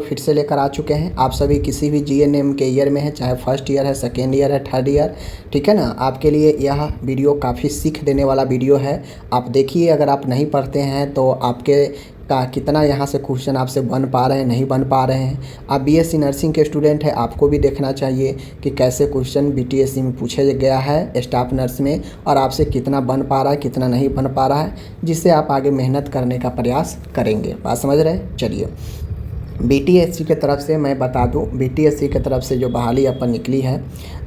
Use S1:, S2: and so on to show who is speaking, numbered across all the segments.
S1: फिर से लेकर आ चुके हैं। आप सभी किसी भी जीएनएम के ईयर में हैं, चाहे फर्स्ट ईयर है, सेकेंड ईयर है, थर्ड ईयर, ठीक है ना, आपके लिए यह वीडियो काफ़ी सीख देने वाला वीडियो है। आप देखिए, अगर आप नहीं पढ़ते हैं तो आपके का कितना यहाँ से क्वेश्चन आपसे बन पा रहे हैं, नहीं बन पा रहे हैं। आप बीएससी नर्सिंग के स्टूडेंट हैं, आपको भी देखना चाहिए कि कैसे क्वेश्चन बीटीएससी में पूछा गया है स्टाफ नर्स में, और आपसे कितना बन पा रहा है, कितना नहीं बन पा रहा है, जिससे आप आगे मेहनत करने का प्रयास करेंगे। बात समझ रहे हैं? चलिए, बीटीएससी के तरफ से मैं बता दूं, बीटीएससी के तरफ से जो बहाली अपन निकली है,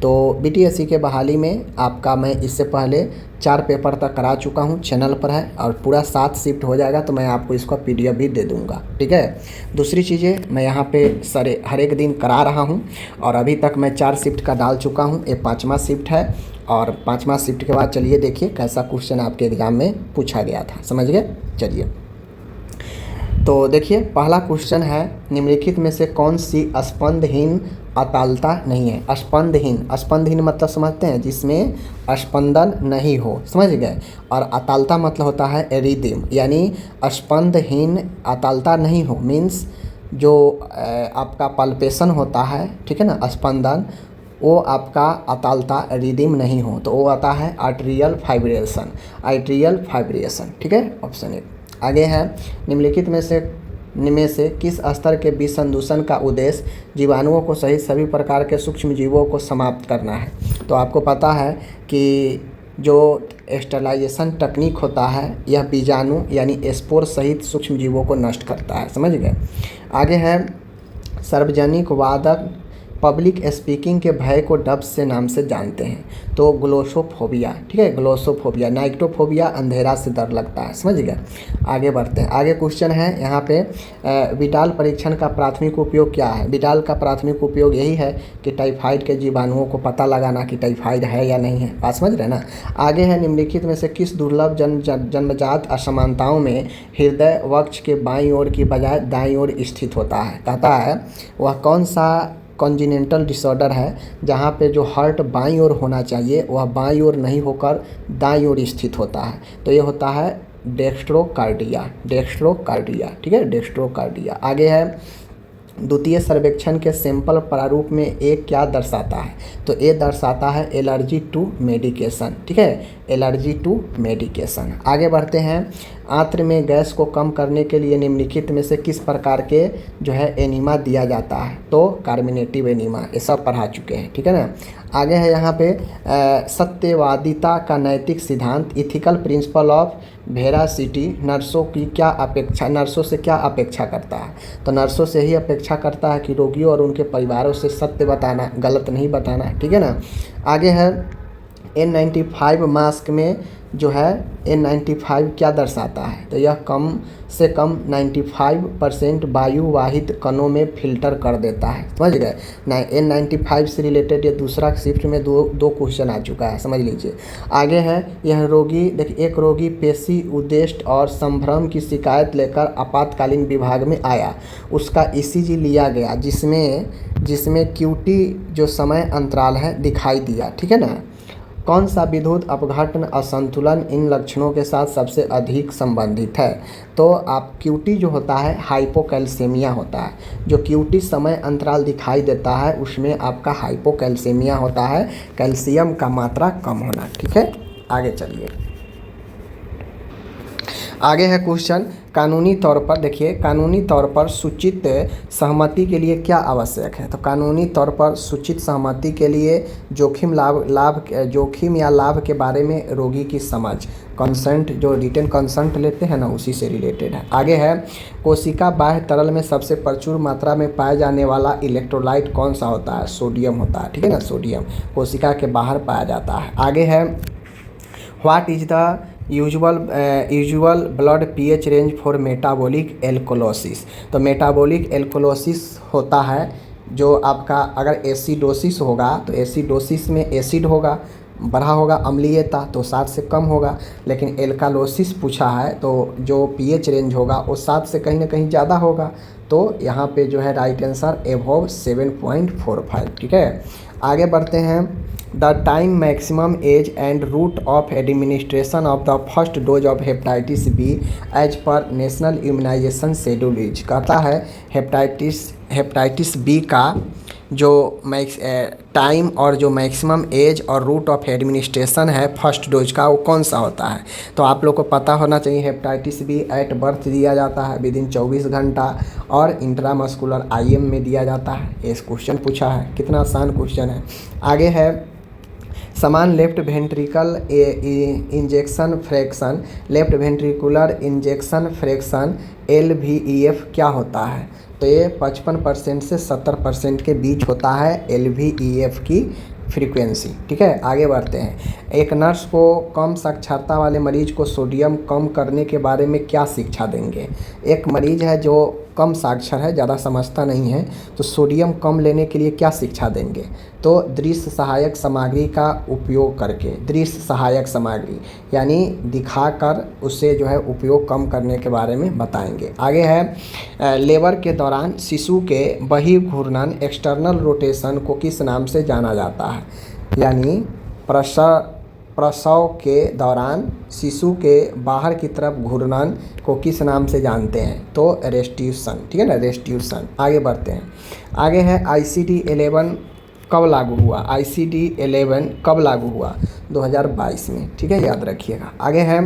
S1: तो बीटीएससी के बहाली में आपका मैं इससे पहले 4 पेपर तक करा चुका हूं, चैनल पर है, और पूरा 7 शिफ्ट हो जाएगा तो मैं आपको इसका पीडीएफ भी दे दूंगा, ठीक है। दूसरी चीज़ें, मैं यहाँ पे हर एक दिन करा रहा हूँ, और अभी तक मैं 4 शिफ्ट का डाल चुका हूँ, ये 5वां शिफ्ट है। और 5वां शिफ्ट के बाद चलिए देखिए कैसा क्वेश्चन आपके एग्ज़ाम में पूछा गया था, समझ गए। चलिए, तो देखिए पहला क्वेश्चन है, निम्नलिखित में से कौन सी स्पंदहीन अतालता नहीं है। स्पंदहीन मतलब समझते हैं, जिसमें स्पंदन नहीं हो, समझ गए। और अतालता मतलब होता है रिदिम, यानी स्पंदहीन अतालता नहीं हो मीन्स जो आपका पल्पेशन होता है, ठीक है ना, स्पंदन, वो आपका अतालता रिदिम नहीं हो, तो वो आता है आर्टेरियल फाइब्रेशन, ठीक है, ऑप्शन 1। आगे है, निम्नलिखित में से किस स्तर के विसंदूषण का उद्देश्य जीवाणुओं को सहित सभी प्रकार के सूक्ष्म जीवों को समाप्त करना है। तो आपको पता है कि जो स्टरलाइजेशन टेक्निक होता है, यह बीजाणु यानी स्पोर सहित सूक्ष्म जीवों को नष्ट करता है, समझ गए। आगे है, सार्वजनिक वादक पब्लिक स्पीकिंग के भय को डब्स से नाम से जानते हैं। तो ग्लोसोफोबिया, ठीक है, ग्लोसोफोबिया। नाइक्टोफोबिया, अंधेरा से डर लगता है, समझ गए। आगे बढ़ते हैं, आगे क्वेश्चन है यहाँ पे, विडाल परीक्षण का प्राथमिक उपयोग क्या है। विडाल का प्राथमिक उपयोग यही है कि टाइफाइड के जीवाणुओं को पता लगाना कि टाइफाइड है या नहीं है, बात समझ रहे ना। आगे है, निम्नलिखित में से किस दुर्लभ जन्मजात असमानताओं में हृदय वक्ष के बाईं ओर की बजाय दाईं ओर स्थित होता है। कहता है वह कौन सा कॉन्जिनेंटल डिसऑर्डर है जहाँ पे जो हार्ट बाईं ओर होना चाहिए वह बाईं ओर नहीं होकर दाईं ओर स्थित होता है। तो ये होता है डेक्स्ट्रोकार्डिया, ठीक है, डेक्स्ट्रोकार्डिया। आगे है, द्वितीय सर्वेक्षण के सैंपल प्रारूप में एक क्या दर्शाता है। तो ये दर्शाता है एलर्जी टू मेडिकेशन, ठीक है, एलर्जी टू मेडिकेशन। आगे बढ़ते हैं, आंत्र में गैस को कम करने के लिए निम्नलिखित में से किस प्रकार के जो है एनीमा दिया जाता है। तो कार्बोनेटिव एनीमा, ये सब पढ़ा चुके हैं, ठीक है ना। आगे है यहाँ पे, सत्यवादिता का नैतिक सिद्धांत, इथिकल प्रिंसिपल ऑफ वेरासिटी, नर्सों से क्या अपेक्षा करता है। तो नर्सों से ही अपेक्षा करता है कि रोगियों और उनके परिवारों से सत्य बताना, गलत नहीं बताना, ठीक है ना। आगे है, N95 मास्क में जो है N95 क्या दर्शाता है। तो यह कम से कम 95% वायु वाहित कणों में फिल्टर कर देता है, समझ गए। N95 से रिलेटेड ये दूसरा शिफ्ट में दो क्वेश्चन आ चुका है, समझ लीजिए। आगे है, यह रोगी देखिए, एक रोगी पेशी उद्देश्य और संभ्रम की शिकायत लेकर आपातकालीन विभाग में आया। उसका ECG लिया गया, जिसमें QT जो समय अंतराल है दिखाई दिया, ठीक है ना। कौन सा विद्युत अपघटन असंतुलन इन लक्षणों के साथ सबसे अधिक संबंधित है। तो आप QT जो होता है हाइपोकैल्सेमिया होता है, जो QT समय अंतराल दिखाई देता है उसमें आपका हाइपोकैल्सेमिया होता है, कैल्शियम का मात्रा कम होना, ठीक है। आगे चलिए, आगे है क्वेश्चन, कानूनी तौर पर देखिए, कानूनी तौर पर सूचित सहमति के लिए क्या आवश्यक है। तो कानूनी तौर पर सूचित सहमति के लिए जोखिम या लाभ के बारे में रोगी की समझ, कंसेंट, जो रिटन कंसेंट लेते हैं ना, उसी से रिलेटेड है। आगे है, कोशिका बाह्य तरल में सबसे प्रचुर मात्रा में पाया जाने वाला इलेक्ट्रोलाइट कौन सा होता है। सोडियम होता है, ठीक है ना, सोडियम कोशिका के बाहर पाया जाता है। आगे है, what is the usual blood pH range for metabolic alkalosis. तो मेटाबॉलिक एल्कोलोसिस होता है जो आपका, अगर एसिडोसिस होगा तो एसिडोसिस में एसिड होगा, बढ़ा होगा, अम्लीयता तो 7 से कम होगा। लेकिन एल्कालोसिस पूछा है तो जो pH रेंज होगा वो 7 से कहीं ना कहीं ज़्यादा होगा। तो यहाँ पे जो है राइट आंसर एबव 7.45, ठीक है। आगे बढ़ते हैं, the time maximum age and route of administration of the first dose of hepatitis B as per national immunization schedule is. कहता है हेपेटाइटिस बी का जो टाइम और जो मैक्सिमम एज और रूट ऑफ एडमिनिस्ट्रेशन है फर्स्ट डोज का, वो कौन सा होता है। तो आप लोग को पता होना चाहिए हेपेटाइटिस बी एट बर्थ दिया जाता है विदिन 24 घंटा और इंट्रामस्कुलर आईएम में दिया जाता है। ये क्वेश्चन पूछा है, कितना आसान क्वेश्चन है। आगे है समान left ventricle injection fraction, left ventricular injection fraction LVEF क्या होता है। तो ये 55% से 70% के बीच होता है LVEF की फ्रीक्वेंसी। ठीक है, आगे बढ़ते हैं। एक नर्स को कम साक्षरता वाले मरीज को सोडियम कम करने के बारे में क्या शिक्षा देंगे। एक मरीज है जो कम साक्षर है, ज़्यादा समझता नहीं है, तो सोडियम कम लेने के लिए क्या शिक्षा देंगे। तो दृश्य सहायक सामग्री का उपयोग करके, दृश्य सहायक सामग्री यानी दिखाकर उससे जो है उपयोग कम करने के बारे में बताएंगे। आगे है लेबर के दौरान शिशु के बहिर्घूर्णन एक्सटर्नल रोटेशन को किस नाम से जाना जाता है। यानी प्रसव के दौरान शिशु के बाहर की तरफ घूर्णन को किस नाम से जानते हैं। तो रेस्टिट्यूशन। ठीक है ना, रेस्टिट्यूशन। आगे बढ़ते हैं। आगे है ICD-11 कब लागू हुआ। ICD-11 कब लागू हुआ, 2022 में। ठीक है, याद रखिएगा। आगे है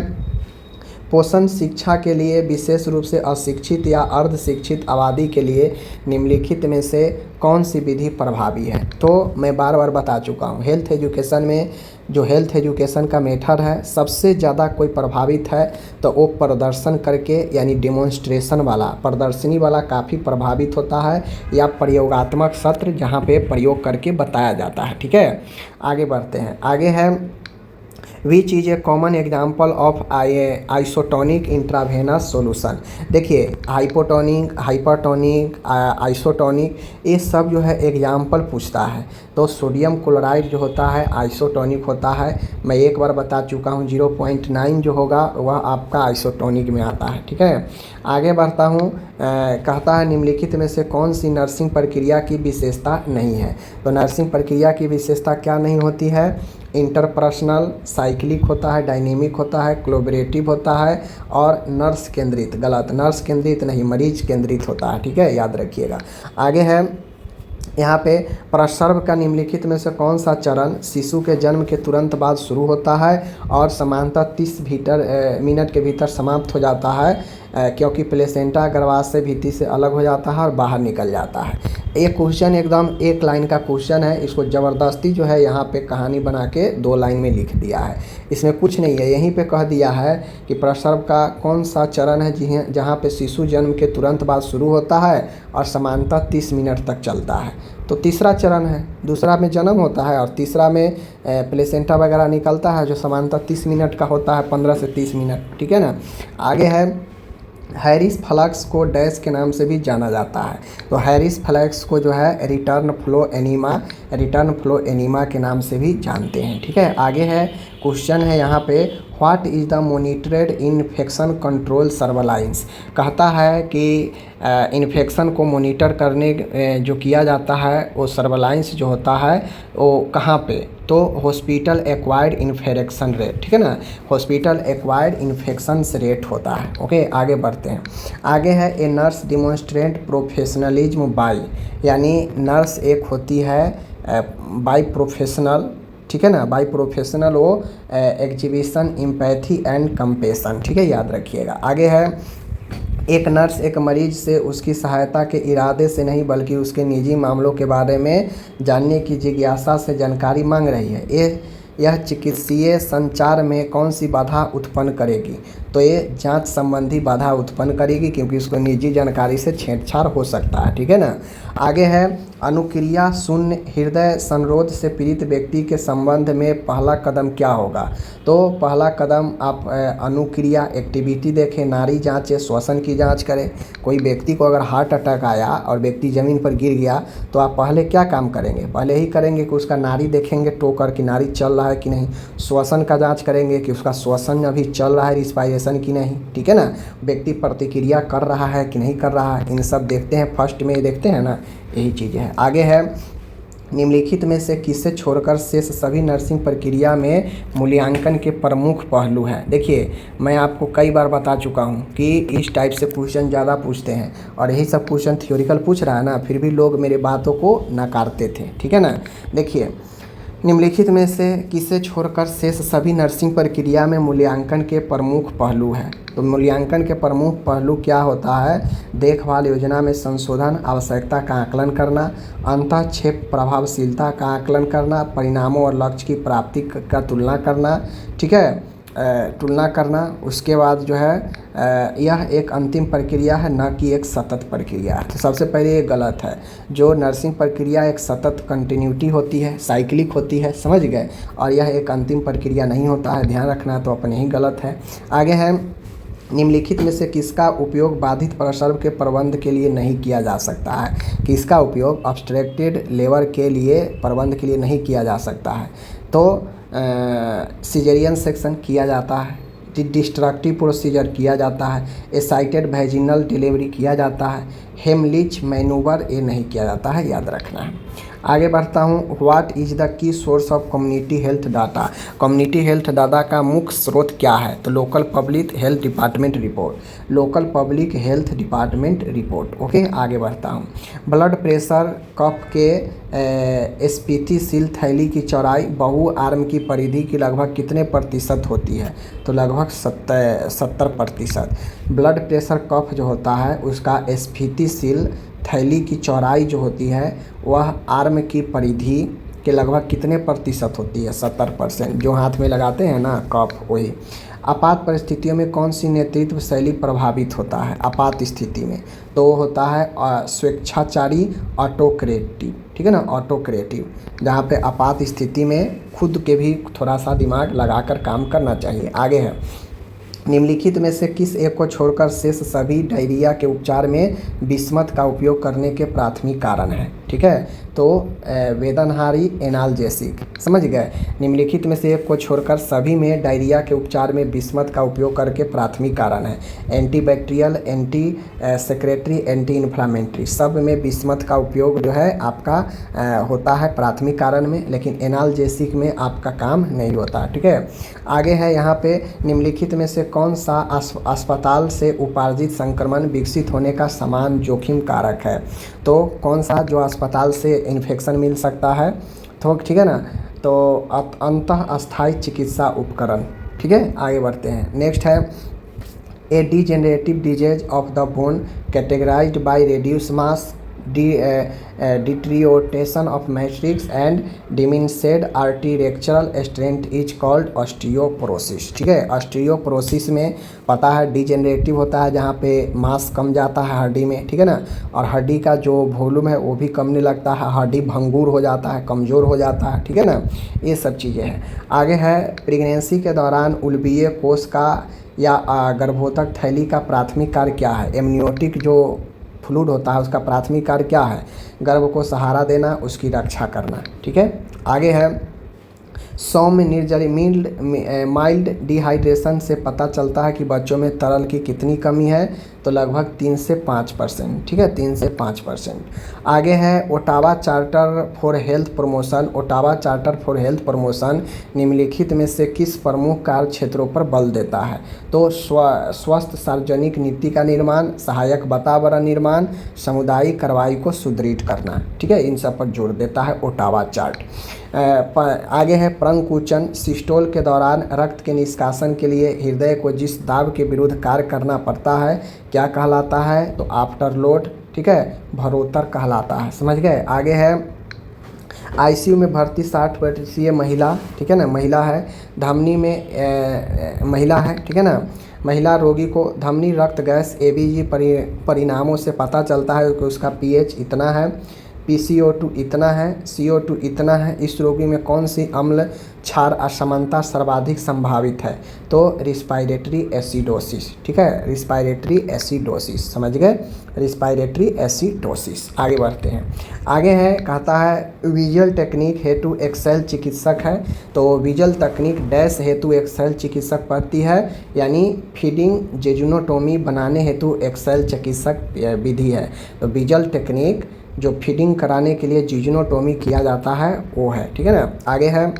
S1: पोषण शिक्षा के लिए विशेष रूप से अशिक्षित या अर्ध शिक्षित आबादी के लिए निम्नलिखित में से कौन सी विधि प्रभावी है। तो मैं बार बार बता चुका हूँ, हेल्थ एजुकेशन में जो हेल्थ एजुकेशन का मेथड है सबसे ज़्यादा कोई प्रभावित है तो वो प्रदर्शन करके यानी डेमोन्स्ट्रेशन वाला, प्रदर्शनी वाला काफ़ी प्रभावित होता है, या प्रयोगात्मक सत्र जहाँ पे प्रयोग करके बताया जाता है। ठीक है, आगे बढ़ते हैं। आगे है which is a common example of isotonic intravenous solution. देखिए हाइपोटोनिक, हाइपरटोनिक, आइसोटोनिक, ये सब जो है एग्जाम्पल पूछता है। तो सोडियम क्लोराइड जो होता है आइसोटोनिक होता है, मैं एक बार बता चुका हूँ। 0.9 जो होगा वह आपका आइसोटोनिक में आता है। ठीक है, आगे बढ़ता हूँ। कहता है निम्नलिखित में से कौन सी नर्सिंग प्रक्रिया की विशेषता नहीं है। तो नर्सिंग प्रक्रिया की विशेषता क्या नहीं होती है। इंटरपर्सनल, साइक्लिक होता है, डायनेमिक होता है, कोलैबोरेटिव होता है और नर्स केंद्रित। गलत, नर्स केंद्रित नहीं, मरीज केंद्रित होता है। ठीक है, याद रखिएगा। आगे है यहाँ पे प्रसव का निम्नलिखित में से कौन सा चरण शिशु के जन्म के तुरंत बाद शुरू होता है और सामान्यतः 30 मिनट के भीतर समाप्त हो जाता है, क्योंकि प्लेसेंटा गर्भाशय से भित्ति से अलग हो जाता है और बाहर निकल जाता है। ये क्वेश्चन एकदम एक लाइन का क्वेश्चन है, इसको ज़बरदस्ती जो है यहाँ पे कहानी बना के 2 लाइन में लिख दिया है। इसमें कुछ नहीं है, यहीं पे कह दिया है कि प्रसव का कौन सा चरण है जहाँ पे शिशु जन्म के तुरंत बाद शुरू होता है और सामान्यतः 30 मिनट तक चलता है। तो तीसरा चरण है, दूसरा में जन्म होता है और तीसरा में प्लेसेंटा वगैरह निकलता है जो सामान्यतः 30 मिनट का होता है, 15 से 30 मिनट। ठीक है ना। आगे है हैरिस फ्लक्स को डैश के नाम से भी जाना जाता है। तो हैरिस फ्लक्स को जो है रिटर्न फ्लो एनीमा के नाम से भी जानते हैं। ठीक है, आगे है क्वेश्चन है यहाँ पे what is the monitored infection control surveillance. कहता है कि इन्फेक्शन को मॉनिटर करने जो किया जाता है वो सर्वेलाइंस जो होता है वो कहाँ पे। तो हॉस्पिटल एक्वायर्ड इन्फेक्शन रेट। ठीक है ना, हॉस्पिटल एक्वायर्ड इन्फेक्शन रेट होता है। ओके, आगे बढ़ते हैं। आगे है a nurse demonstrate professionalism by, यानी नर्स एक होती है बाई प्रोफेशनल। ठीक है ना, बाई प्रोफेशनल वो एग्जीबिशन एम्पैथी एंड कंपेशन। ठीक है, याद रखिएगा। आगे है एक नर्स एक मरीज से उसकी सहायता के इरादे से नहीं बल्कि उसके निजी मामलों के बारे में जानने की जिज्ञासा से जानकारी मांग रही है। यह चिकित्सीय संचार में कौन सी बाधा उत्पन्न करेगी। तो ये जांच संबंधी बाधा उत्पन्न करेगी क्योंकि उसको निजी जानकारी से छेड़छाड़ हो सकता है। ठीक है ना। आगे है अनुक्रिया शून्य हृदय संरोध से पीड़ित व्यक्ति के संबंध में पहला कदम क्या होगा। तो पहला कदम आप अनुक्रिया एक्टिविटी देखें, नाड़ी जांचें, श्वसन की जांच करें। कोई व्यक्ति को अगर हार्ट अटैक आया और व्यक्ति ज़मीन पर गिर गया तो आप पहले क्या काम करेंगे, पहले ही करेंगे कि उसका नाड़ी देखेंगे, टोकर की नाड़ी चल रहा है कि नहीं। श्वसन का जांच करेंगे कि उसका श्वसन अभी चल रहा है, रिस्पायरेशन की नहीं। ठीक है ना, व्यक्ति प्रतिक्रिया कर रहा है कि नहीं कर रहा है, इन सब देखते हैं। फर्स्ट में देखते हैं ना, यही चीज़ है। आगे है निम्नलिखित में से किसे छोड़कर शेष सभी नर्सिंग प्रक्रिया में मूल्यांकन के प्रमुख पहलू हैं। देखिए, मैं आपको कई बार बता चुका हूं कि इस टाइप से क्वेश्चन ज़्यादा पूछते हैं और यही सब क्वेश्चन थ्योरिकल पूछ रहा है ना, फिर भी लोग मेरे बातों को नकारते थे। ठीक है ना। देखिए, निम्नलिखित में से किसे छोड़कर शेष सभी नर्सिंग प्रक्रिया में मूल्यांकन के प्रमुख पहलू हैं। तो मूल्यांकन के प्रमुख पहलू क्या होता है? देखभाल योजना में संशोधन, आवश्यकता का आकलन करना, अंतःक्षेप प्रभावशीलता का आकलन करना, परिणामों और लक्ष्य की प्राप्ति का तुलना करना। ठीक है, तुलना करना। उसके बाद जो है यह एक अंतिम प्रक्रिया है, न कि एक सतत प्रक्रिया है। तो सबसे पहले ये गलत है। जो नर्सिंग प्रक्रिया एक सतत कंटिन्यूटी होती है, साइक्लिक होती है, समझ गए, और यह एक अंतिम प्रक्रिया नहीं होता है। ध्यान रखना, तो अपने ही गलत है। आगे है, निम्नलिखित में से किसका उपयोग बाधित प्रसव के प्रबंध के लिए नहीं किया जा सकता है? किसका उपयोग ऑब्स्ट्रक्टेड लेबर के लिए प्रबंध के लिए नहीं किया जा सकता है? तो सिजेरियन सेक्शन किया जाता है, डिस्ट्रक्टिव प्रोसीजर किया जाता है, एसाइटेड वैजिनल डिलीवरी किया जाता है, हेमलिच मैनूवर ये नहीं किया जाता है, याद रखना है। आगे बढ़ता हूँ। What is the key source of community health data? Community health data का मुख्य स्रोत क्या है? तो local public health department report, local public health department report. Okay, आगे बढ़ता हूँ। ब्लड प्रेशर कफ के स्फीतिशील थैली की चौड़ाई बहु आर्म की परिधि की लगभग कितने प्रतिशत होती है? तो लगभग 70%। ब्लड प्रेशर कफ जो होता है उसका स्फीतिशील थैली की चौड़ाई जो होती है वह आर्म की परिधि के लगभग कितने प्रतिशत होती है? 70%। जो हाथ में लगाते हैं ना कफ, वही। आपात परिस्थितियों में कौन सी नेतृत्व शैली प्रभावित होता है? आपात स्थिति में तो होता है स्वेच्छाचारी ऑटोक्रेटिव। ठीक है ना, ऑटोक्रेटिव, जहाँ पे आपात स्थिति में खुद के भी थोड़ा सा दिमाग लगाकर काम करना चाहिए। आगे है, निम्नलिखित में से किस एक को छोड़कर शेष सभी डायरिया के उपचार में बिस्मथ का उपयोग करने के प्राथमिक कारण हैं? ठीक है, तो वेदनहारी एनाल्जेसिक, समझ गए। निम्नलिखित में से एक को छोड़कर सभी में डायरिया के उपचार में बिस्मथ का उपयोग करके प्राथमिक कारण है antibacterial, anti secretary, anti inflammatory, सब में बिस्मथ का उपयोग जो है आपका होता है प्राथमिक कारण में, लेकिन एनाल्जेसिक में आपका काम नहीं होता। ठीक है, आगे है यहाँ पे, निम्नलिखित में से कौन सा अस्पताल से उपार्जित संक्रमण विकसित होने का समान जोखिम कारक है? तो कौन सा जो अस्पताल से इन्फेक्शन मिल सकता है, तो ठीक है ना, तो अंतः अस्थायी चिकित्सा उपकरण। ठीक है, आगे बढ़ते हैं। नेक्स्ट है, a degenerative disease of the bone categorised by reduce mass, deterioration of matrix and diminished architectural strength is called osteoporosis. ठीक है, ऑस्टियोपोरोसिस में पता है डिजेनरेटिव होता है जहाँ पे मांस कम जाता है हड्डी में। ठीक है ना, और हड्डी का जो वॉल्यूम है वो भी कमने लगता है, हड्डी भंगूर हो जाता है, कमज़ोर हो जाता है। ठीक है ना, ये सब चीज़ें हैं। आगे है, प्रेगनेंसी के दौरान उल्बीय कोष का या गर्भोत्तक थैली का प्राथमिक कार्य क्या है? एमनियोटिक जो फ्लूइड होता है उसका प्राथमिक कार्य क्या है? गर्भ को सहारा देना, उसकी रक्षा करना। ठीक है, आगे है, सौम्य निर्जली माइल्ड डिहाइड्रेशन से पता चलता है कि बच्चों में तरल की कितनी कमी है? तो लगभग 3 से 5%। ठीक है, 3 से 5%। आगे है, Ottawa charter for health promotion, Ottawa charter for health promotion निम्नलिखित में से किस प्रमुख कार्य क्षेत्रों पर बल देता है? तो स्वस्थ सार्वजनिक नीति का निर्माण, सहायक वातावरण निर्माण, सामुदायिक कार्रवाई को सुदृढ़ करना। ठीक है, इन सब पर जोर देता है ओटावा चार्ट। आगे है, प्रंकुचन, सिस्टोल के दौरान रक्त के निष्कासन के लिए हृदय को जिस दाब के विरुद्ध कार्य करना पड़ता है क्या कहलाता है? तो आफ्टरलोड। ठीक है, भरोतर कहलाता है, समझ गए। आगे है, आईसीयू में भर्ती 60 वर्षीय महिला। ठीक है ना, महिला है, धमनी में महिला है। ठीक है ना, महिला रोगी को धमनी रक्त गैस एबीजी परिणामों से पता चलता है कि उसका पीएच इतना है, PCO2 इतना है, CO2 इतना है। इस रोगी में कौन सी अम्ल क्षार असमानता सर्वाधिक संभावित है? तो रिस्पायरेटरी एसिडोसिस। ठीक है, रिस्पायरेटरी एसिडोसिस, समझ गए, रिस्पायरेटरी एसिडोसिस। आगे बढ़ते हैं। आगे है, कहता है विजुअल टेक्निक हेतु एक्सेल चिकित्सक है। तो विजुअल तकनीक डैश हेतु एक्सेल चिकित्सक पढ़ती है, यानी फीडिंग जेजुनोटोमी बनाने हेतु एक्सेल चिकित्सक विधि है। तो विजुअल टेक्निक जो फीडिंग कराने के लिए जिजोनोटोमी किया जाता है वो है, ठीक है ना। आगे है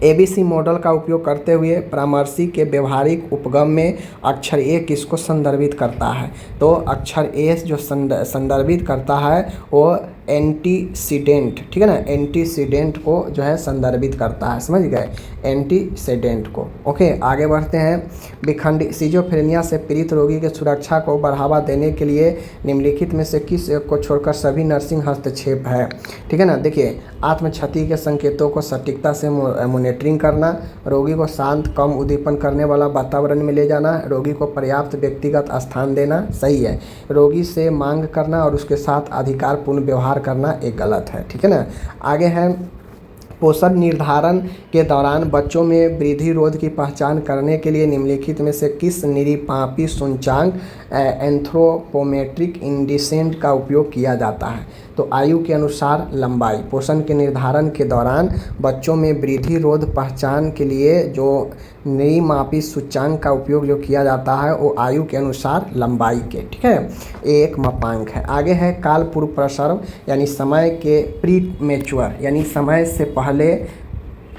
S1: एबीसी मॉडल का उपयोग करते हुए परामर्शी के व्यवहारिक उपगम में अक्षर ए किसको संदर्भित करता है? तो अक्षर ए जो संदर्भित करता है वो एंटीसीडेंट, ठीक है ना, एंटीसीडेंट को जो है संदर्भित करता है, समझ गए, एंटीसीडेंट को। ओके, आगे बढ़ते हैं। विखंडी सिजोफ्रेनिया से पीड़ित रोगी की सुरक्षा को बढ़ावा देने के लिए निम्नलिखित में से किस एक को छोड़कर सभी नर्सिंग हस्तक्षेप है? ठीक है ना। देखिए, आत्म क्षति के संकेतों को सटीकता से मॉनिटरिंग करना, रोगी को शांत कम उद्दीपन करने वाला वातावरण में ले जाना, रोगी को पर्याप्त व्यक्तिगत स्थान देना, सही है। रोगी से मांग करना और उसके साथ अधिकारपूर्ण व्यवहार करना एक गलत है, ठीक है ना। आगे है पोषण निर्धारण के दौरान बच्चों में वृद्धि रोध की पहचान करने के लिए निम्नलिखित में से किस निरीपापी सूचकांक एंथ्रोपोमेट्रिक इंडिसेंट का उपयोग किया जाता है? तो आयु के अनुसार लंबाई। पोषण के निर्धारण के दौरान बच्चों में वृद्धि रोध पहचान के लिए जो निरीमापी सूचकांक का उपयोग जो किया जाता है वो आयु के अनुसार लंबाई के, ठीक है, एक मापांक है। आगे है काल पूर्व प्रसव यानी समय के प्री मैच्योर यानी समय से पहले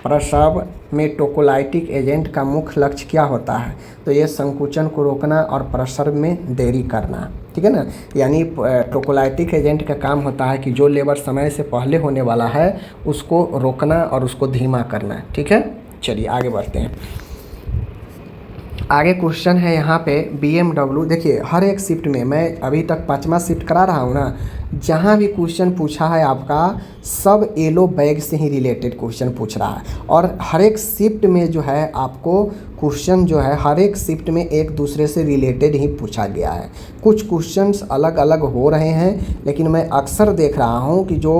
S1: प्रसव में टोकोलाइटिक एजेंट का मुख्य लक्ष्य क्या होता है? तो ये संकुचन को रोकना और प्रसव में देरी करना, ठीक है ना। यानी टोकोलाइटिक एजेंट का काम होता है कि जो लेबर समय से पहले होने वाला है उसको रोकना और उसको धीमा करना, ठीक है। चलिए आगे बढ़ते हैं। आगे क्वेश्चन है यहाँ पे BMW। देखिए, हर एक शिफ्ट में, मैं अभी तक 5वां शिफ्ट करा रहा हूँ ना, जहाँ भी क्वेश्चन पूछा है आपका सब येलो बैग से ही रिलेटेड क्वेश्चन पूछ रहा है। और हर एक शिफ्ट में जो है आपको क्वेश्चन जो है हर एक शिफ्ट में एक दूसरे से रिलेटेड ही पूछा गया है। कुछ क्वेश्चंस अलग अलग हो रहे हैं, लेकिन मैं अक्सर देख रहा हूँ कि जो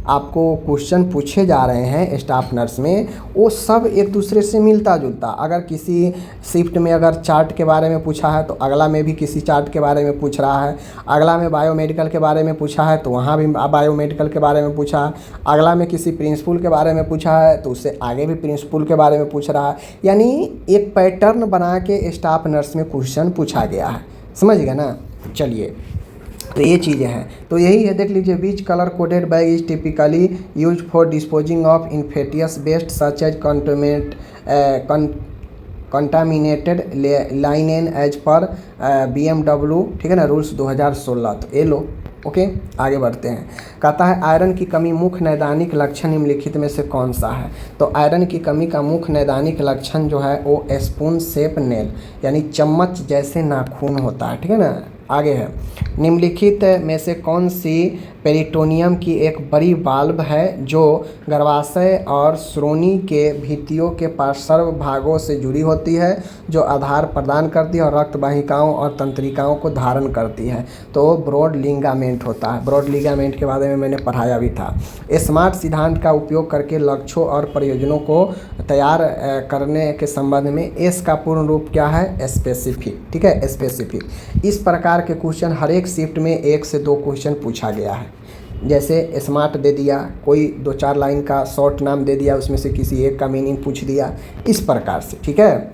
S1: आपको क्वेश्चन पूछे जा रहे हैं स्टाफ नर्स में वो सब एक दूसरे से मिलता जुलता। अगर किसी शिफ्ट में अगर चार्ट के बारे में पूछा है तो अगला में भी किसी चार्ट के बारे में पूछ रहा है, अगला में बायोमेडिकल के बारे में पूछा है तो वहाँ भी बायोमेडिकल के बारे में पूछा है, अगला में किसी प्रिंसिपल के बारे में पूछा है तो उससे आगे भी प्रिंसिपल के बारे में पूछ रहा है। यानी एक पैटर्न बना के स्टाफ नर्स में क्वेश्चन पूछा गया है, समझ गए ना। चलिए, तो ये चीज़ें हैं, तो यही है, देख लीजिए। Which colour coded bag is typically use for disposing of infectious waste such as contaminated linen as per BMW, ठीक है ना, रूल्स 2016। तो ये लो। ओके, आगे बढ़ते हैं। कहता है आयरन की कमी मुख्य नैदानिक लक्षण निम्नलिखित में से कौन सा है? तो आयरन की कमी का मुख्य नैदानिक लक्षण जो है वो स्पून शेप नेल यानी चम्मच जैसे नाखून होता है, ठीक है ना। आगे है, निम्नलिखित में से कौन सी पेरिटोनियम की एक बड़ी वाल्व है जो गर्भाशय और श्रोणि के भित्तियों के पार्श्व भागों से जुड़ी होती है, जो आधार प्रदान करती है और रक्त वाहिकाओं और तंत्रिकाओं को धारण करती है? तो ब्रॉड लिगामेंट होता है। ब्रॉड लिगामेंट के बारे में मैंने पढ़ाया भी था। स्मार्ट सिद्धांत का उपयोग करके लक्ष्यों और प्रयोजनों को तैयार करने के संबंध में एस का पूर्ण रूप क्या है? स्पेसिफिक, ठीक है, स्पेसिफिक। इस प्रकार के क्वेश्चन हर एक शिफ्ट में 1 से 2 क्वेश्चन पूछा गया है। जैसे स्मार्ट दे दिया, कोई 2-4 लाइन का शॉर्ट नाम दे दिया, उसमें से किसी एक का मीनिंग पूछ दिया, इस प्रकार से, ठीक है।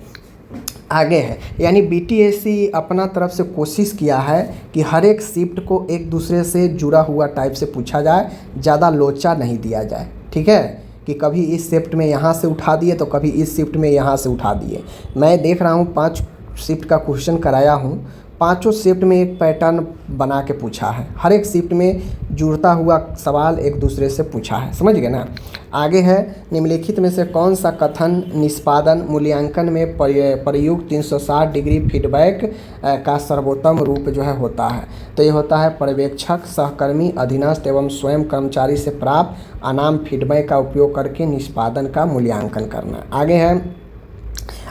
S1: आगे है, यानी BTSC अपना तरफ से कोशिश किया है कि हर एक शिफ्ट को एक दूसरे से जुड़ा हुआ टाइप से पूछा जाए, ज़्यादा लोचा नहीं दिया जाए, ठीक है, कि कभी इस शिफ्ट में यहाँ से उठा दिए तो कभी इस शिफ्ट में यहाँ से उठा दिए। मैं देख रहा हूँ 5 शिफ्ट का क्वेश्चन कराया हूँ, 5 शिफ्ट में एक पैटर्न बना के पूछा है, हर एक शिफ्ट में जुड़ता हुआ सवाल एक दूसरे से पूछा है, समझ गए ना। आगे है, निम्नलिखित में से कौन सा कथन निष्पादन मूल्यांकन में प्रयुक्त 360 डिग्री फीडबैक का सर्वोत्तम रूप जो है होता है? तो ये होता है पर्यवेक्षक, सहकर्मी, अधीनस्थ एवं स्वयं कर्मचारी से प्राप्त अनाम फीडबैक का उपयोग करके निष्पादन का मूल्यांकन करना।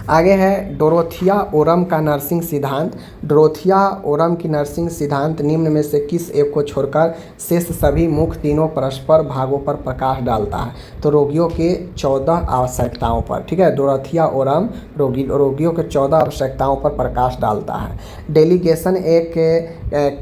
S1: आगे है डोरोथिया ओरम का नर्सिंग सिद्धांत। डोरोथिया ओरम की नर्सिंग सिद्धांत निम्न में से किस एक को छोड़कर शेष सभी मुख्य तीनों परस्पर भागों पर प्रकाश डालता है? तो रोगियों के 14 आवश्यकताओं पर, ठीक है। डोरोथिया ओरम रोगियों के 14 आवश्यकताओं पर प्रकाश डालता है। डेलीगेशन एक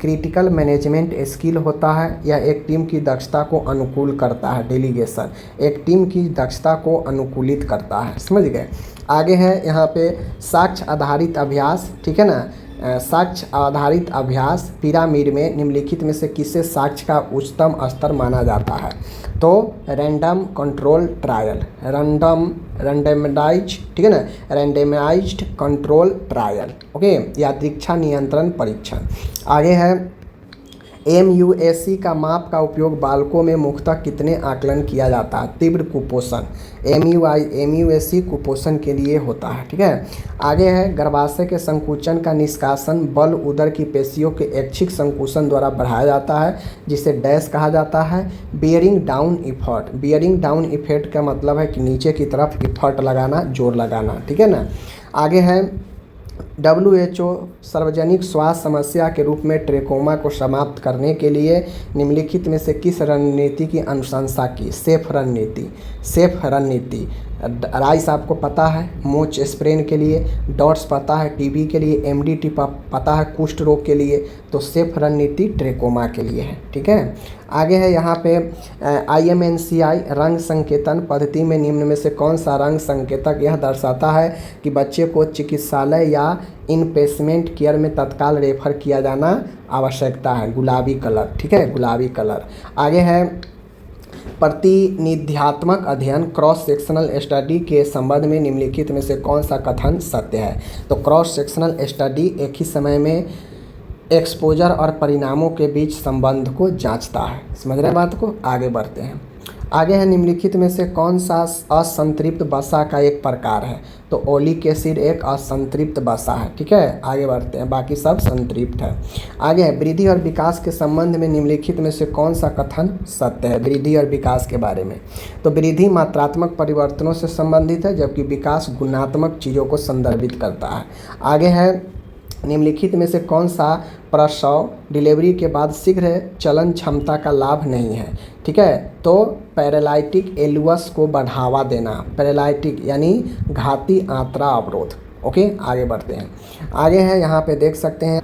S1: क्रिटिकल मैनेजमेंट स्किल होता है, यह एक टीम की दक्षता को अनुकूल करता है। डेलीगेशन एक टीम की दक्षता को अनुकूलित करता है, समझ गए। आगे है यहाँ पे साक्ष्य आधारित अभ्यास, ठीक है ना। साक्ष्य आधारित अभ्यास पिरामिड में निम्नलिखित में से किसे साक्ष्य का उच्चतम स्तर माना जाता है? तो रैंडम कंट्रोल ट्रायल, रैंडमाइज्ड, ठीक है ना, रैंडमाइज्ड कंट्रोल ट्रायल, ओके, यादृच्छा नियंत्रण परीक्षण। आगे है MUAC का माप का उपयोग बालकों में मुख्यतः कितने आकलन किया जाता है? तीव्र कुपोषण, MUAC कुपोषण के लिए होता है, ठीक है। आगे है गर्भाशय के संकुचन का निष्कासन बल उदर की पेशियों के ऐच्छिक संकुचन द्वारा बढ़ाया जाता है, जिसे डैश कहा जाता है, bearing down effort. Bearing down effect का मतलब है कि नीचे की तरफ इफर्ट लगाना, जोर लगाना, ठीक है ना। आगे है WHO सार्वजनिक स्वास्थ्य समस्या के रूप में ट्रेकोमा को समाप्त करने के लिए निम्नलिखित में से किस रणनीति की अनुशंसा की? सेफ रणनीति। राइस आपको पता है मोच स्प्रेन के लिए, डॉट्स पता है टीबी के लिए, MDT पता है कुष्ठ रोग के लिए, तो सेफ रणनीति ट्रेकोमा के लिए है, ठीक है। आगे है यहाँ पे IMNCI रंग संकेतन पद्धति में निम्न में से कौन सा रंग संकेतक यह दर्शाता है कि बच्चे को चिकित्सालय या इनपेशेंट केयर में तत्काल रेफर किया जाना आवश्यकता है? गुलाबी कलर, ठीक है, गुलाबी कलर। आगे है प्रतिनिध्यात्मक अध्ययन क्रॉस सेक्शनल स्टडी के संबंध में निम्नलिखित में से कौन सा कथन सत्य है? तो क्रॉस सेक्शनल स्टडी एक ही समय में एक्सपोजर और परिणामों के बीच संबंध को जांचता है। समझ रहे हैं बात को? आगे बढ़ते हैं। आगे है निम्नलिखित में से कौन सा असंतृप्त वसा का एक प्रकार है? तो ओलिक एसिड एक असंतृप्त वसा है, ठीक है। आगे बढ़ते हैं, बाकी सब संतृप्त है। आगे है वृद्धि और विकास के संबंध में निम्नलिखित में से कौन सा कथन सत्य है? वृद्धि और विकास के बारे में, तो वृद्धि मात्रात्मक परिवर्तनों से संबंधित है, जबकि विकास गुणात्मक चीज़ों को संदर्भित करता है। आगे है निम्नलिखित में से कौन सा प्रसव डिलीवरी के बाद शीघ्र चलन क्षमता का लाभ नहीं है? ठीक है, तो पैरालाइटिक एलुअस को बढ़ावा देना, पैरालाइटिक यानी घाती आंतरा अवरोध। ओके, आगे बढ़ते हैं। आगे है यहाँ पे देख सकते हैं,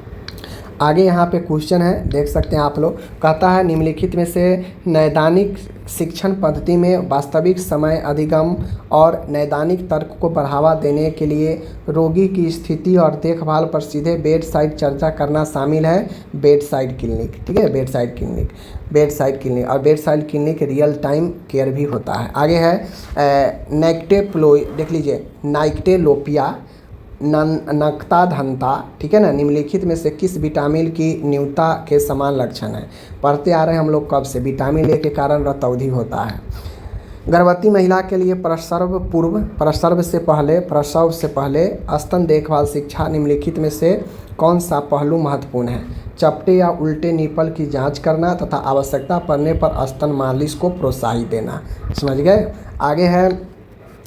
S1: आगे यहाँ पे क्वेश्चन है, देख सकते हैं आप लोग। कहता है निम्नलिखित में से नैदानिक शिक्षण पद्धति में वास्तविक समय अधिगम और नैदानिक तर्क को बढ़ावा देने के लिए रोगी की स्थिति और देखभाल पर सीधे बेड साइड चर्चा करना शामिल है। बेड साइड क्लिनिक, ठीक है, bedside clinic, bedside clinic, और bedside clinic real time care भी होता है। आगे है देख लीजिए नाइक्टेलोपिया नक्ता धनता, ठीक है ना, निम्नलिखित में से किस विटामिन की न्यूनता के समान लक्षण है? पढ़ते आ रहे हैं हम लोग कब से, विटामिन ए के कारण रतौंधी होता है। गर्भवती महिला के लिए प्रसव पूर्व, प्रसव से पहले स्तन देखभाल शिक्षा निम्नलिखित में से कौन सा पहलू महत्वपूर्ण है? चपटे या उल्टे निपल की जांच करना तथा आवश्यकता पड़ने पर स्तन मालिश को प्रोत्साहित देना। समझ गए? आगे है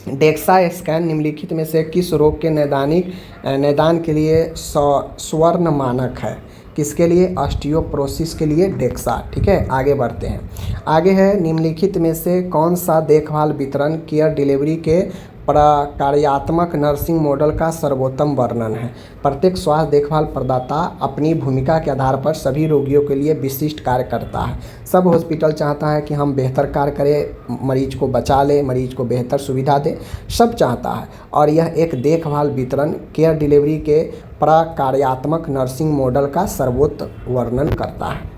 S1: डेक्सा स्कैन निम्नलिखित में से किस रोग के निदान के लिए स्वर्ण मानक है? किसके लिए? ऑस्टियोपोरोसिस के लिए डेक्सा, ठीक है। आगे बढ़ते हैं। आगे है निम्नलिखित में से कौन सा देखभाल वितरण केयर डिलीवरी के प्रकार्यात्मक नर्सिंग मॉडल का सर्वोत्तम वर्णन है? प्रत्येक स्वास्थ्य देखभाल प्रदाता अपनी भूमिका के आधार पर सभी रोगियों के लिए विशिष्ट कार्य करता है। सब हॉस्पिटल चाहता है कि हम बेहतर कार्य करें, मरीज को बचा लें, मरीज को बेहतर सुविधा दें, सब चाहता है। और यह एक देखभाल वितरण केयर डिलीवरी के प्रकार्यात्मक नर्सिंग मॉडल का सर्वोत्तम वर्णन करता है।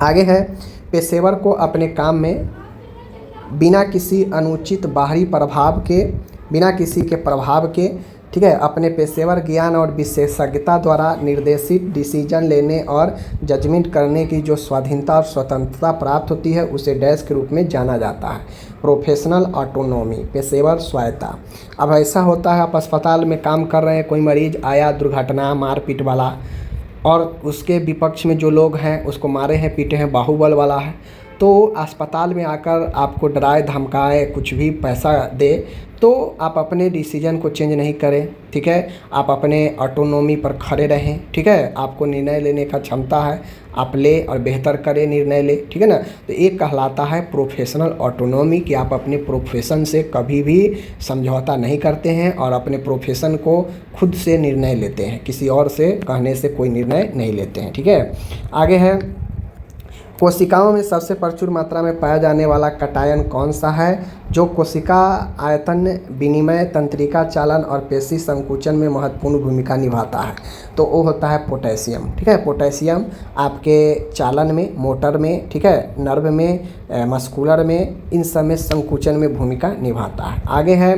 S1: आगे है पेशेवर को अपने काम में बिना किसी अनुचित बाहरी प्रभाव के, बिना किसी के प्रभाव के, ठीक है, अपने पेशेवर ज्ञान और विशेषज्ञता द्वारा निर्देशित डिसीजन लेने और जजमेंट करने की जो स्वाधीनता और स्वतंत्रता प्राप्त होती है उसे डैश के रूप में जाना जाता है। प्रोफेशनल ऑटोनॉमी, पेशेवर स्वायत्ता। अब ऐसा होता है आप अस्पताल में काम कर रहे हैं, कोई मरीज आया दुर्घटना मारपीट वाला, और उसके विपक्ष में जो लोग हैं उसको मारे हैं पीटे हैं, बाहुबल वाला है, तो अस्पताल में आकर आपको डराए धमकाए कुछ भी पैसा दे तो आप अपने डिसीजन को चेंज नहीं करें, ठीक है। आप अपने ऑटोनॉमी पर खड़े रहें, ठीक है। आपको निर्णय लेने का क्षमता है, आप ले और बेहतर करें, निर्णय ले, ठीक है ना। तो एक कहलाता है प्रोफेशनल ऑटोनॉमी कि आप अपने प्रोफेशन से कभी भी समझौता नहीं करते हैं और अपने प्रोफेशन को खुद से निर्णय लेते हैं, किसी और से कहने से कोई निर्णय नहीं लेते हैं, ठीक है। आगे है कोशिकाओं में सबसे प्रचुर मात्रा में पाया जाने वाला कटायन कौन सा है? जो कोशिका आयतन विनिमय, तंत्रिका चालन और पेशी संकुचन में महत्वपूर्ण भूमिका निभाता है, तो वो होता है पोटेशियम। ठीक है, पोटेशियम आपके चालन में, मोटर में, ठीक है, नर्व में, मस्कुलर में, इन सब में संकुचन में भूमिका निभाता है। आगे है,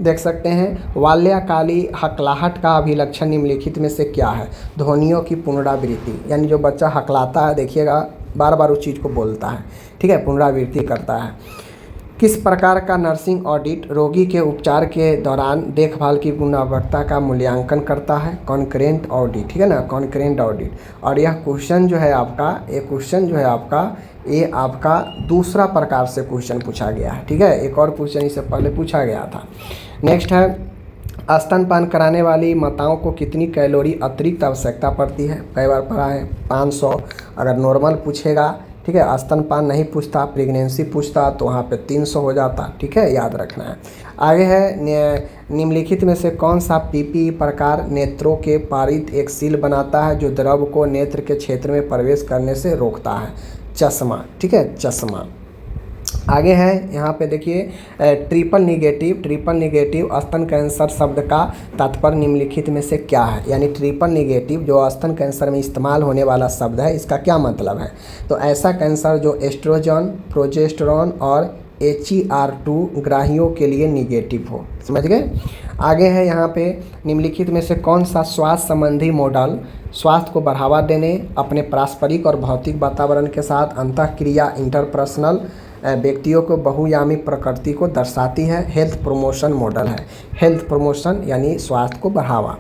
S1: देख सकते हैं, बाल्यकाली हकलाहट का अभिलक्षण निम्नलिखित में से क्या है? ध्वनियों की पुनरावृत्ति, यानी जो बच्चा हकलाता है, देखिएगा बार बार उस चीज़ को बोलता है, ठीक है, पुनरावृत्ति करता है। किस प्रकार का नर्सिंग ऑडिट रोगी के उपचार के दौरान देखभाल की गुणवत्ता का मूल्यांकन करता है? कॉन्करेंट ऑडिट, ठीक है ना, कॉन्करेंट ऑडिट। और यह क्वेश्चन जो है आपका, ये आपका दूसरा प्रकार से क्वेश्चन पूछा गया है। ठीक है, एक और क्वेश्चन इससे पहले पूछा गया था। नेक्स्ट है, स्तनपान कराने वाली माताओं को कितनी कैलोरी अतिरिक्त आवश्यकता पड़ती है? कई बार पढ़ा है 500। अगर नॉर्मल पूछेगा, ठीक है, स्तनपान नहीं पूछता, प्रेगनेंसी पूछता, तो वहाँ पे 300 हो जाता। ठीक है, याद रखना है। आगे है, निम्नलिखित में से कौन सा पीपी प्रकार नेत्रों के पारित एक सील बनाता है जो द्रव को नेत्र के क्षेत्र में प्रवेश करने से रोकता है? चश्मा। ठीक है, चश्मा। आगे है, यहाँ पे देखिए, ट्रिपल निगेटिव स्तन कैंसर शब्द का तात्पर्य निम्नलिखित में से क्या है? यानी ट्रिपल निगेटिव जो स्तन कैंसर में इस्तेमाल होने वाला शब्द है, इसका क्या मतलब है? तो ऐसा कैंसर जो एस्ट्रोजन, प्रोजेस्टेरॉन और HER2 ग्राहियों के लिए निगेटिव हो। समझ गए? आगे है, यहाँ पे निम्नलिखित में से कौन सा स्वास्थ्य संबंधी मॉडल स्वास्थ्य को बढ़ावा देने, अपने पारस्परिक और भौतिक वातावरण के साथ अंतःक्रिया इंटरपर्सनल व्यक्तियों को बहुयामी प्रकृति को दर्शाती है? हेल्थ प्रमोशन मॉडल है। हेल्थ प्रमोशन यानी स्वास्थ्य को बढ़ावा।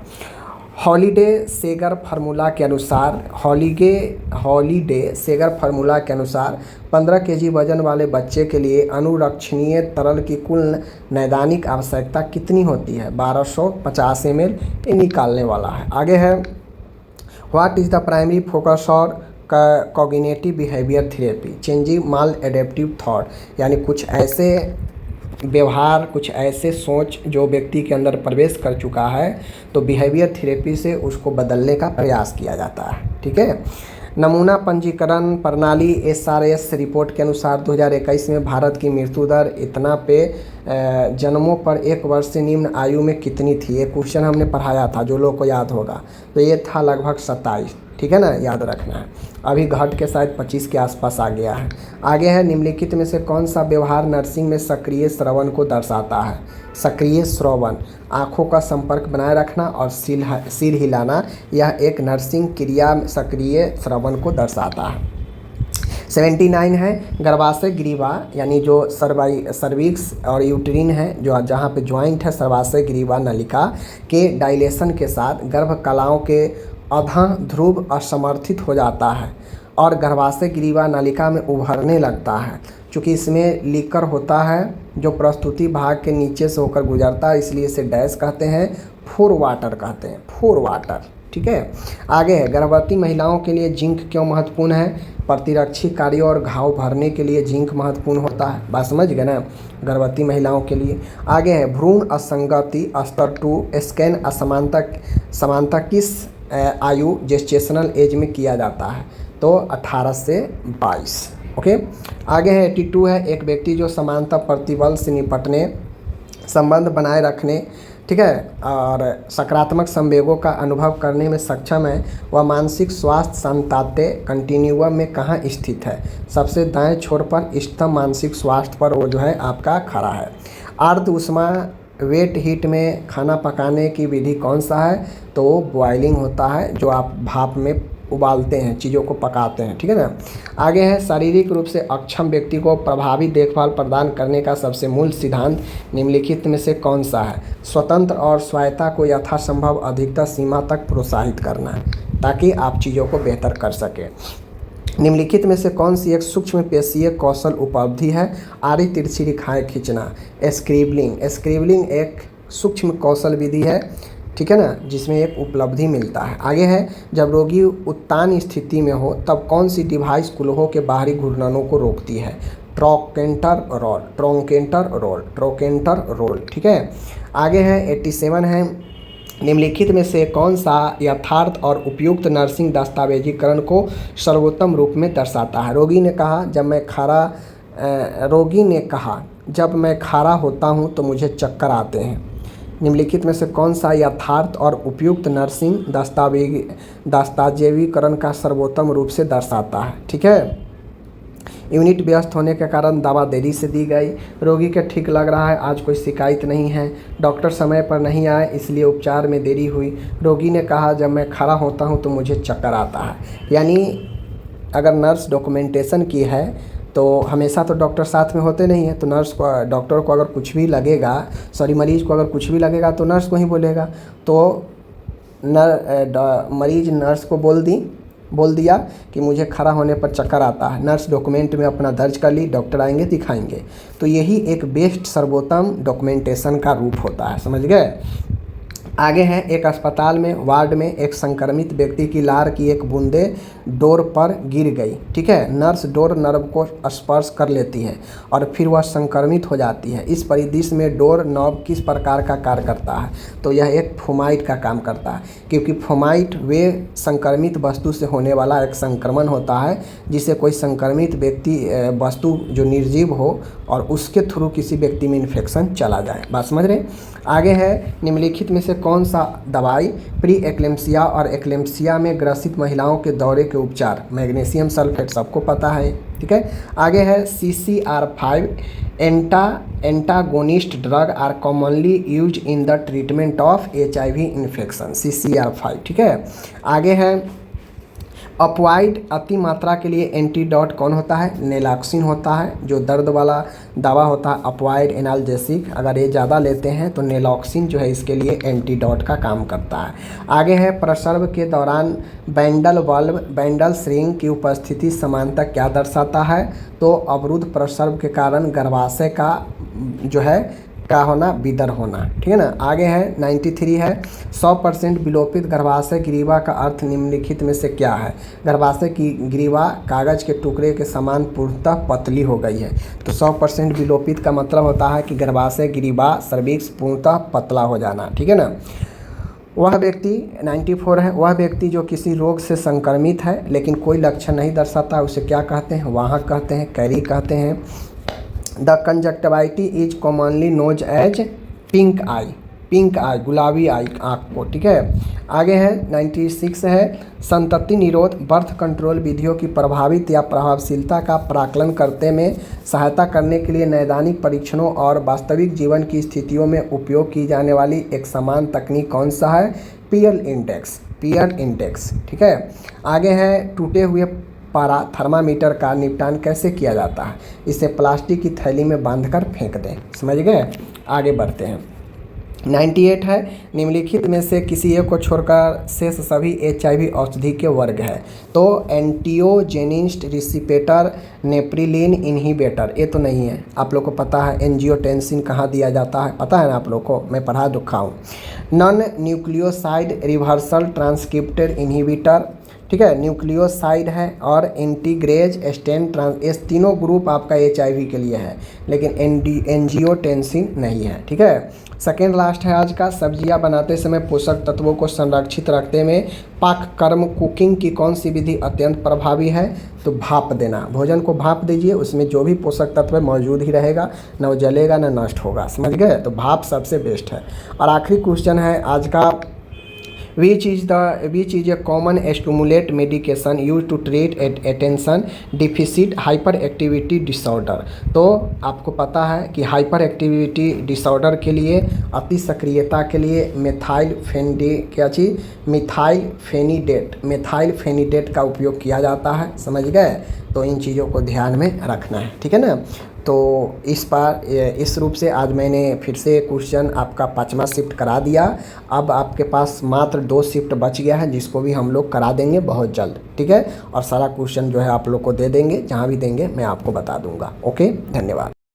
S1: हॉलीडे सेगर फार्मूला के अनुसार 15 kg वजन वाले बच्चे के लिए अनुरक्षणीय तरल की कुल नैदानिक आवश्यकता कितनी होती है? 1250 ml। ये निकालने वाला है। आगे है, what is the primary focus और कॉग्निटिव बिहेवियर थेरेपी? चेंजिंग माल एडेप्टिव थॉट, यानी कुछ ऐसे व्यवहार, कुछ ऐसे सोच जो व्यक्ति के अंदर प्रवेश कर चुका है, तो बिहेवियर थेरेपी से उसको बदलने का प्रयास किया जाता है। ठीक है। नमूना पंजीकरण प्रणाली SRS रिपोर्ट के अनुसार 2021 में भारत की मृत्यु दर इतना पे जन्मों पर 1 वर्ष से निम्न आयु में कितनी थी? ये क्वेश्चन हमने पढ़ाया था, जो लोग को याद होगा, तो ये था लगभग 27। ठीक है ना, याद रखना है। अभी घट के शायद 25 के आसपास आ गया है। आगे है, निम्नलिखित में से कौन सा व्यवहार नर्सिंग में सक्रिय श्रवण को दर्शाता है? सक्रिय श्रवण, आँखों का संपर्क बनाए रखना और सिर हिलाना, यह एक नर्सिंग क्रिया सक्रिय श्रवण को दर्शाता है। 79 है, गर्भाशय ग्रीवा यानी जो सर्विक्स और यूट्रिन है, जो जहाँ पे ज्वाइंट है, सर्वाशय ग्रीवा नलिका के डायलेशन के साथ गर्भकलाओं के अधः ध्रुव असमर्थित हो जाता है और गर्भाशय ग्रीवा नलिका में उभरने लगता है। चूँकि इसमें लीकर होता है जो प्रस्तुति भाग के नीचे से होकर गुजरता है, इसलिए इसे डैश कहते हैं, फोर वाटर कहते हैं, फोर वाटर। ठीक है। आगे है, गर्भवती महिलाओं के लिए जिंक क्यों महत्वपूर्ण है? प्रतिरक्षी कार्यों और घाव भरने के लिए जिंक महत्वपूर्ण होता है। बात समझ गए ना, गर्भवती महिलाओं के लिए। आगे है, भ्रूण असंगति स्तर 2 स्कैन समानता किस आयु जेस्टेशनल एज में किया जाता है? तो 18 से 22। ओके। आगे है, 82 है, एक व्यक्ति जो समानता प्रतिबल से निपटने, संबंध बनाए रखने, ठीक है, और सकारात्मक संवेगों का अनुभव करने में सक्षम है, वह मानसिक स्वास्थ्य सांताते कंटिन्यूम में कहाँ स्थित है? सबसे दाएं छोर पर इष्टतम मानसिक स्वास्थ्य पर वो जो है आपका खड़ा है। अर्ध उष्मा वेट हीट में खाना पकाने की विधि कौन सा है? तो बॉइलिंग होता है, जो आप भाप में उबालते हैं, चीज़ों को पकाते हैं। ठीक है ना। आगे है, शारीरिक रूप से अक्षम व्यक्ति को प्रभावी देखभाल प्रदान करने का सबसे मूल सिद्धांत निम्नलिखित में से कौन सा है? स्वतंत्र और स्वायत्ता को यथासंभव अधिकतर सीमा तक प्रोत्साहित करना है, ताकि आप चीज़ों को बेहतर कर सकें। निम्नलिखित में से कौन सी एक सूक्ष्म पेशीय कौशल उपलब्धि है? आड़ी तिरछी रेखाएं खींचना, स्क्रिबलिंग एक सूक्ष्म कौशल विधि है, ठीक है ना, जिसमें एक उपलब्धि मिलता है। आगे है, जब रोगी उत्तान स्थिति में हो तब कौन सी डिवाइस कुल्हों के बाहरी घूर्णनों को रोकती है? Trochanter roll. ठीक है। आगे है, 87 है, निम्नलिखित में से कौन सा यथार्थ और उपयुक्त नर्सिंग दस्तावेजीकरण को सर्वोत्तम रूप में दर्शाता है? रोगी ने कहा जब मैं खड़ा होता हूँ तो मुझे चक्कर आते हैं। निम्नलिखित में से कौन सा यथार्थ और उपयुक्त नर्सिंग दस्तावेजीकरण का सर्वोत्तम रूप से दर्शाता है? ठीक है। यूनिट व्यस्त होने के कारण दवा देरी से दी गई। रोगी के ठीक लग रहा है, आज कोई शिकायत नहीं है। डॉक्टर समय पर नहीं आए इसलिए उपचार में देरी हुई। रोगी ने कहा जब मैं खड़ा होता हूँ तो मुझे चक्कर आता है। यानी अगर नर्स डॉक्यूमेंटेशन की है तो हमेशा तो डॉक्टर साथ में होते नहीं हैं, तो डॉक्टर को अगर कुछ भी लगेगा, मरीज़ को अगर कुछ भी लगेगा तो नर्स को ही बोलेगा। तो मरीज़ नर्स को बोल दिया कि मुझे खड़ा होने पर चक्कर आता है। नर्स डॉक्यूमेंट में अपना दर्ज कर ली, डॉक्टर आएंगे दिखाएंगे। तो यही एक बेस्ट सर्वोत्तम डॉक्यूमेंटेशन का रूप होता है, समझ गए। आगे है, एक अस्पताल में वार्ड में एक संक्रमित व्यक्ति की लार की एक बूंदे डोर पर गिर गई। ठीक है। नर्स डोर नर्व को स्पर्श कर लेती है और फिर वह संक्रमित हो जाती है। इस परिदृश्य में डोर नॉब किस प्रकार का कार्य करता है? तो यह एक फोमाइट का काम करता है, क्योंकि फोमाइट वे संक्रमित वस्तु से होने वाला एक संक्रमण होता है जिसे कोई संक्रमित व्यक्ति वस्तु जो निर्जीव हो और उसके थ्रू किसी व्यक्ति में इन्फेक्शन चला जाए। बात समझ रहे? आगे है, निम्नलिखित में से कौन सा दवाई प्री एक्लेम्सिया और एक्लेम्सिया में ग्रसित महिलाओं के दौरे के उपचार? मैग्नीशियम सल्फेट सबको पता है। ठीक है। आगे है, CCR5 antagonist drug are commonly use in the treatment of HIV infection. CCR5। ठीक है। आगे है, अपवाइड अति मात्रा के लिए एंटीडोट कौन होता है? नेलॉक्सिन होता है, जो दर्द वाला दवा होता है अपवाइड एनाल्जेसिक। अगर ये ज़्यादा लेते हैं तो नेलॉक्सिन जो है इसके लिए एंटीडोट का काम करता है। आगे है, प्रसव के दौरान बैंडल श्रिंग की उपस्थिति समानता क्या दर्शाता है? तो अवरुद्ध प्रसव के कारण गर्भाशय का जो है का होना, विदर होना। ठीक है ना। आगे है, 93 है, 100% विलोपित गर्भाशय ग्रीवा का अर्थ निम्नलिखित में से क्या है? गर्भाशय की ग्रीवा कागज के टुकड़े के समान पूर्णतः पतली हो गई है। तो 100% विलोपित का मतलब होता है कि गर्भाशय ग्रीवा सर्विक्स पूर्णतः पतला हो जाना। ठीक है ना। वह व्यक्ति 94 है, वह व्यक्ति जो किसी रोग से संक्रमित है लेकिन कोई लक्षण नहीं दर्शाता, उसे क्या कहते हैं? वाहक कहते हैं, कैरी कहते हैं। The conjunctivitis is commonly known as pink eye, गुलाबी आँख को। ठीक है। आगे है, 96 है, संतति निरोध बर्थ कंट्रोल विधियों की प्रभावित या प्रभावशीलता का प्राकलन करने में सहायता करने के लिए नैदानिक परीक्षणों और वास्तविक जीवन की स्थितियों में उपयोग की जाने वाली एक समान तकनीक कौन सा है? पियर इंडेक्स। ठीक है। आगे है, टूटे हुए पारा थर्मामीटर का निपटान कैसे किया जाता है? इसे प्लास्टिक की थैली में बांधकर फेंक दें। समझ गए। आगे बढ़ते हैं। 98 है, निम्नलिखित में से किसी एक को छोड़कर शेष सभी HIV औषधि के वर्ग है? तो एंटियोजेनिस्ट रिसिपेटर नेप्रिलिन इनहिबिटर, ये तो नहीं है। आप लोग को पता है एंजियोटेंसिन कहाँ दिया जाता है, पता है ना आप लोग को, मैं पढ़ा रखा हूँ। Non nucleoside reversal transcripted inhibitor. ठीक है। न्यूक्लियोसाइड है और इंटीग्रेज स्टेन ट्रांस, ये तीनों ग्रुप आपका HIV के लिए है, लेकिन एंजियोटेंसिन नहीं है। ठीक है। सेकेंड लास्ट है आज का, सब्जियां बनाते समय पोषक तत्वों को संरक्षित रखने में पाक कर्म कुकिंग की कौन सी विधि अत्यंत प्रभावी है? तो भाप देना। भोजन को भाप दीजिए, उसमें जो भी पोषक तत्व मौजूद ही रहेगा, न वो जलेगा न नष्ट होगा। समझ गए। तो भाप सबसे बेस्ट है। और आखिरी क्वेश्चन है आज का, which is a common stimulant medication used to treat attention deficit hyperactivity disorder? तो आपको पता है कि हाइपर एक्टिविटी डिसऑर्डर के लिए, अति सक्रियता के लिए मिथाइल फेनिडेट का उपयोग किया जाता है। समझ गए। तो इन चीज़ों को ध्यान में रखना है। ठीक है ना। तो इस रूप से आज मैंने फिर से क्वेश्चन आपका 5वां शिफ्ट करा दिया। अब आपके पास मात्र 2 शिफ्ट बच गया है, जिसको भी हम लोग करा देंगे बहुत जल्द। ठीक है। और सारा क्वेश्चन जो है आप लोग को दे देंगे, जहाँ भी देंगे मैं आपको बता दूंगा। ओके, धन्यवाद।